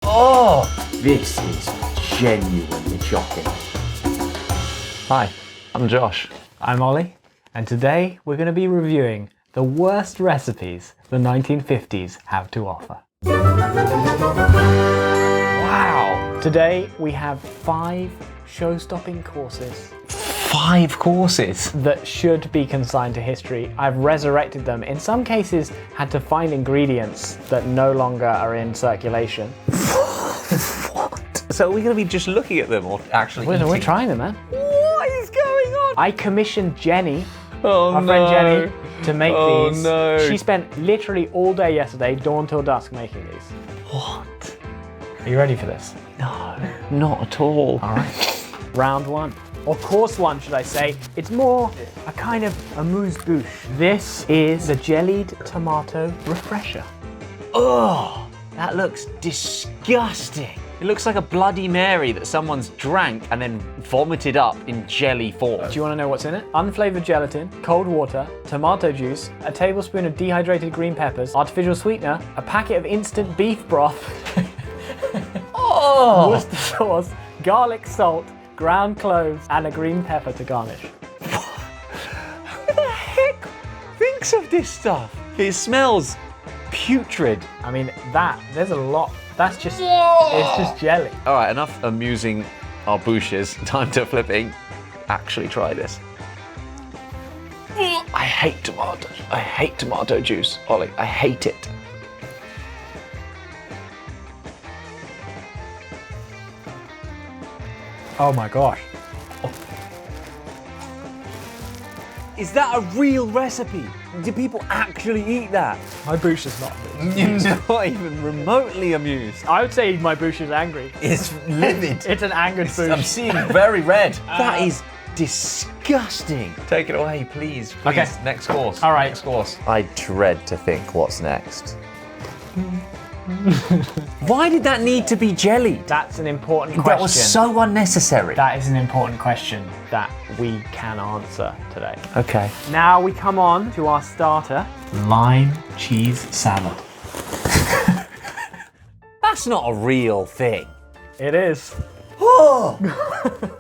Oh, this is genuinely shocking. Hi, I'm Josh. I'm Ollie, and today we're going to be reviewing the worst recipes the 1950s have to offer. Wow. Today we have 5 show-stopping courses 5 courses? that should be consigned to history. I've resurrected them. In some cases, had to find ingredients that no longer are in circulation. What? So are we going to be just looking at them or actually We're trying them, man. What is going on? I commissioned Jenny, Oh, our friend Jenny, to make these. No. She spent literally all day yesterday, dawn till dusk, making these. What? Are you ready for this? No, not at all. All right. Round 1. Or course 1, should I say. It's more a kind of amuse-bouche. This is the jellied tomato refresher. Oh, that looks disgusting. It looks like a Bloody Mary that someone's drank and then vomited up in jelly form. Do you want to know what's in it? Unflavored gelatin, cold water, tomato juice, a tablespoon of dehydrated green peppers, artificial sweetener, a packet of instant beef broth, Oh! Worcester sauce, garlic salt, ground cloves, and a green pepper to garnish. Who the heck thinks of this stuff? It smells putrid. I mean, there's a lot. That's just, Whoa! it's just jelly. All right, enough amusing our bouches. Time to flipping. Actually try this. I hate tomatoes. I hate tomato juice, Ollie. I hate it. Oh my gosh. Is that a real recipe? Do people actually eat that? My bouche is not. You're not even remotely amused. I would say my bouche is angry. It's livid. It's an angered bouche. I'm seeing very red. That is disgusting. Take it away, please. Okay. Next course. All right. Next course. I dread to think what's next. Why did that need to be jelly? That's an important question. That was so unnecessary. That is an important question that we can answer today. Okay. Now we come on to our starter, lime cheese salad. That's not a real thing. It is. Oh!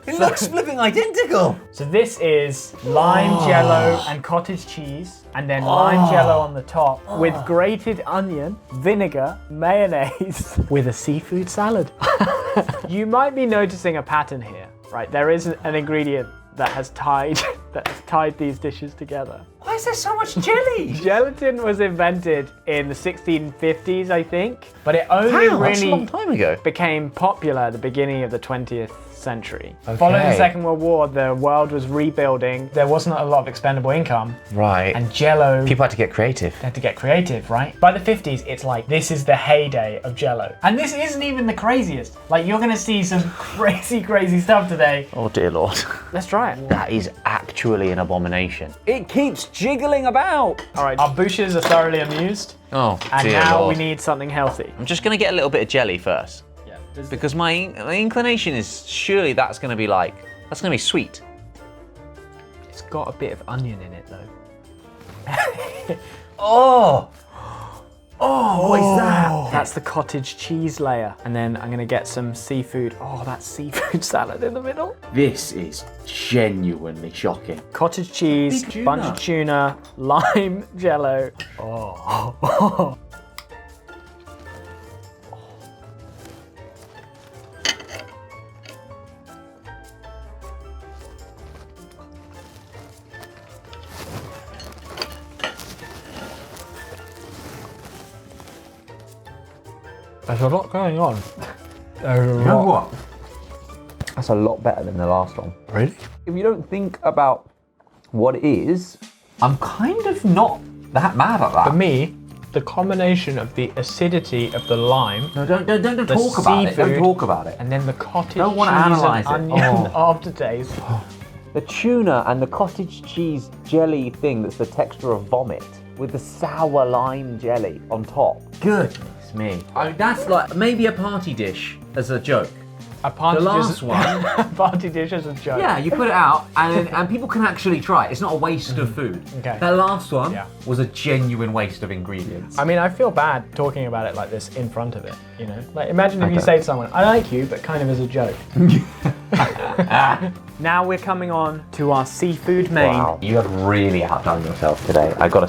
It looks flipping identical. So this is lime jello and cottage cheese, and then lime jello on the top with grated onion, vinegar, mayonnaise, with a seafood salad. You might be noticing a pattern here, right? There is an ingredient that has tied these dishes together. Why is there so much jelly? Gelatin was invented in the 1650s, I think, but it only Wow, that's a really long time ago. became popular at the beginning of the 20th century. Okay. Following the Second World War, the world was rebuilding. There wasn't a lot of expendable income, Right. and Jello People had to get creative. had to get creative, right? By the 50s, it's like, this is the heyday of Jello. And this isn't even the craziest. Like, you're gonna see some crazy, crazy stuff today. Oh dear Lord. Let's try it. That is actually an abomination. It keeps jiggling about. All right, our bouches are thoroughly amused, Oh and dear now Lord. we need something healthy. I'm just gonna get a little bit of jelly first. Because my inclination is surely that's gonna be sweet. It's got a bit of onion in it, though. Oh! Oh, what is that? That's the cottage cheese layer. And then I'm gonna get some seafood. Oh, that's seafood salad in the middle. This is genuinely shocking. Cottage cheese, Big tuna. bunch of tuna, lime, jello. Oh. There's a lot going on. There's a You know lot. what? That's a lot better than the last one. Really? If you don't think about what it is, I'm kind of not that mad at that. For me, the combination of the acidity of the lime No, don't the talk about it. Don't seafood, talk about it. and then the cottage Don't cheese wanna analyse it. and onion Oh. aftertaste. The tuna and the cottage cheese jelly thing that's the texture of vomit with the sour lime jelly on top. Goodness me. I mean, that's like maybe a party dish as a joke. A party The last dish, one. party dish is a joke. Yeah, you put it out and people can actually try it. It's not a waste of food. Okay. That last one Yeah. was a genuine waste of ingredients. I mean, I feel bad talking about it like this in front of it, you know? Like, imagine if you say to someone, I like you, but kind of as a joke. Now we're coming on to our seafood main. Wow, you have really outdone yourself today. I gotta.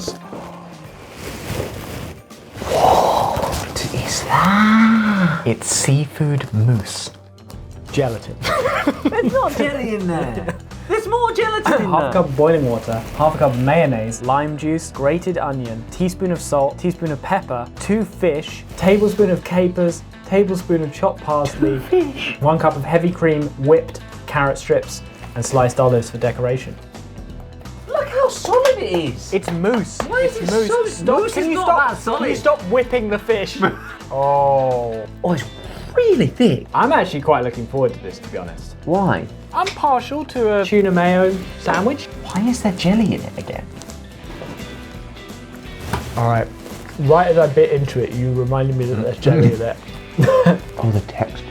What is that? It's seafood mousse. Gelatin. There's not jelly in there. There's more gelatin in Half a there. cup of boiling water, half a cup of mayonnaise, lime juice, grated onion, teaspoon of salt, teaspoon of pepper, 2 fish, tablespoon of capers, tablespoon of chopped parsley, 1 cup of heavy cream, whipped carrot strips, and sliced olives for decoration. Look how solid it is. It's mousse. Why is it's it mousse. so- Stop. mousse Can is you not stop? that solid. Can you stop whipping the fish? Oh. Oh, it's really thick. I'm actually quite looking forward to this, to be honest. Why? I'm partial to a tuna mayo sandwich. Why is there jelly in it again? All right. Right as I bit into it, you reminded me that there's jelly in it. Oh, the text.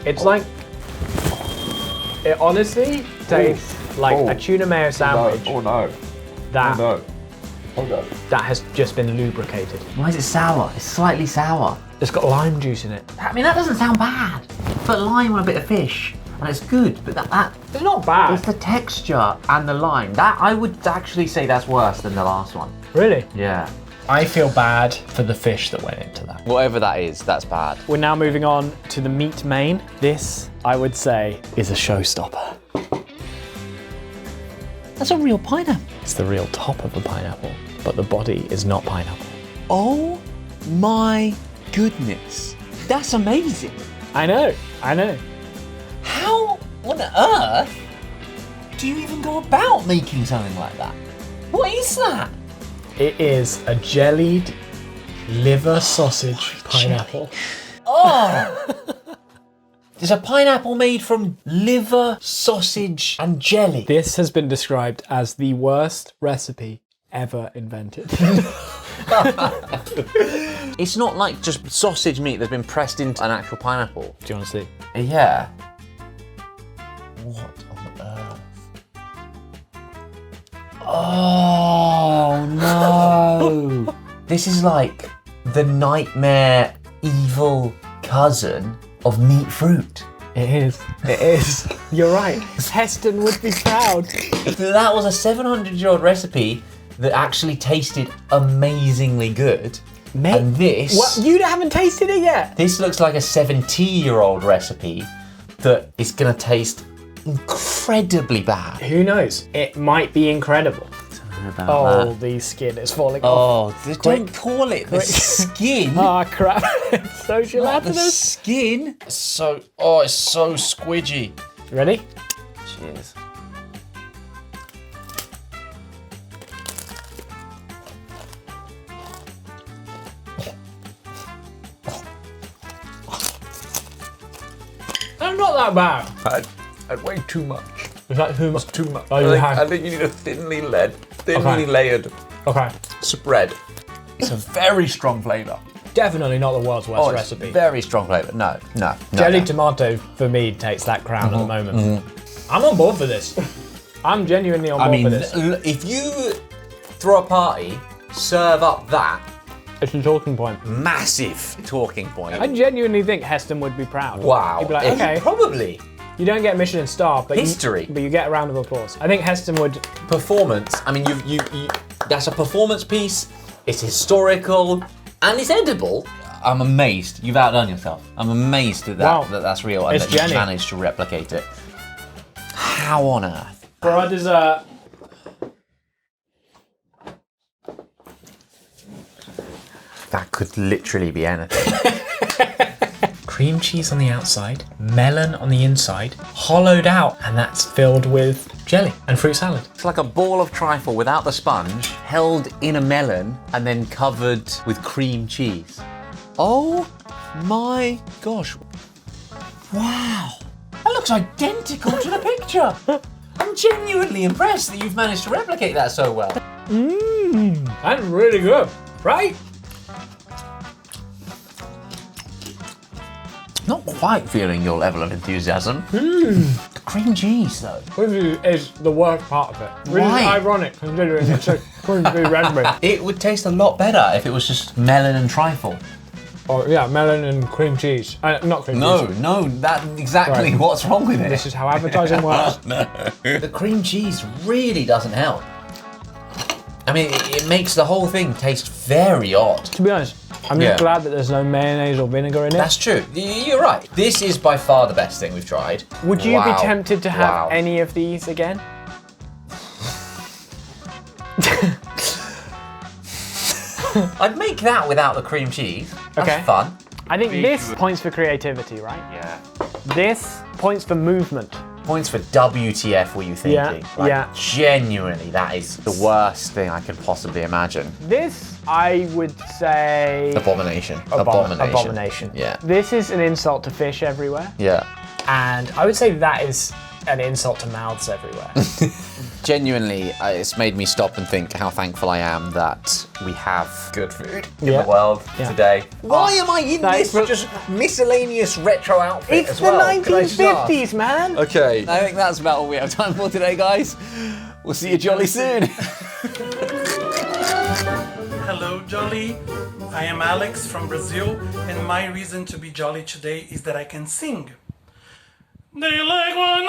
It's like, it honestly tastes like a tuna mayo sandwich no. that Oh no. that has just been lubricated. Why is it sour? It's slightly sour. It's got lime juice in it. I mean, that doesn't sound bad. Put lime on a bit of fish, and it's good. But that It's not bad. it's the texture and the lime. That I would actually say that's worse than the last one. Really? Yeah. I feel bad for the fish that went into that. Whatever that is, that's bad. We're now moving on to the meat main. This, I would say, is a showstopper. That's a real pineapple. It's the real top of a pineapple, but the body is not pineapple. Oh my goodness. That's amazing. I know. How on earth do you even go about making something like that? What is that? It is a jellied liver sausage pineapple. Oh! There's a pineapple made from liver, sausage, and jelly. This has been described as the worst recipe ever invented. It's not like just sausage meat that's been pressed into an actual pineapple. Do you want to see? Yeah. What on earth? Oh no! This is like the nightmare evil cousin of meat fruit. It is. You're right. Heston would be proud. That was a 700-year-old recipe that actually tasted amazingly good. Mate, and this... What? You haven't tasted it yet? This looks like a 70-year-old recipe that is going to taste incredibly bad. Who knows? It might be incredible. Oh, the skin is falling off. Oh, don't call it the skin. Ah, crap. It's so Not the gelatinous. skin. It's so squidgy. Ready? Cheers. That's not that bad. I'd way too much. Is that too much? Too much. Oh, you have. I think you need a thinly Okay. layered Okay. spread. It's a very strong flavour. Definitely not the world's worst It's recipe. very strong flavour. No. Jelly tomato, for me, takes that crown at the moment. I'm on board for this. I'm genuinely on board for this. If you throw a party, serve up that It's a talking point. massive talking point. I genuinely think Heston would be proud. Wow. He'd be like, okay, Probably. you don't get Michelin star, but History. but you get a round of applause. I think Heston would. Performance. I mean, you that's a performance piece. It's historical and it's edible. I'm amazed. You've outdone yourself. I'm amazed at that. Wow. That's real and It's that Jenny. you managed to replicate it. How on earth? For our dessert, That could literally be anything. cream cheese on the outside, melon on the inside, hollowed out, and that's filled with jelly and fruit salad. It's like a ball of trifle without the sponge, held in a melon, and then covered with cream cheese. Oh my gosh. Wow. That looks identical to the picture. I'm genuinely impressed that you've managed to replicate that so well. That's really good, right? Not quite feeling your level of enthusiasm. The cream cheese, though. Cream cheese is the worst part of it. Really Why? ironic considering it's a cream cheese red meat. It would taste a lot better if it was just melon and trifle. Or yeah, melon and cream cheese. Not cream cheese. No, that's exactly Right. what's wrong with it. This is how advertising works. The cream cheese really doesn't help. I mean, it makes the whole thing taste very odd. To be honest, I'm just glad that there's no mayonnaise or vinegar in it. That's true. You're right. This is by far the best thing we've tried. Would you be Wow. tempted to have Wow. any of these again? I'd make that without the cream cheese. That's Okay. fun. I think this points for creativity, right? Yeah. This points for movement. Points for WTF were you thinking? Yeah. Genuinely, that is the worst thing I could possibly imagine. This, I would say... Abomination. Abomination. Yeah. This is an insult to fish everywhere. Yeah. And I would say that is an insult to mouths everywhere. Genuinely, it's made me stop and think how thankful I am that we have good food in Yeah. the world Yeah. today. Why am I in that this is- just miscellaneous retro outfit It's as the well? Could I just ask? 1950s, man! Okay. I think that's about all we have time for today, guys. We'll see you jolly soon. Hello, Jolly. I am Alex from Brazil, and my reason to be jolly today is that I can sing. They like one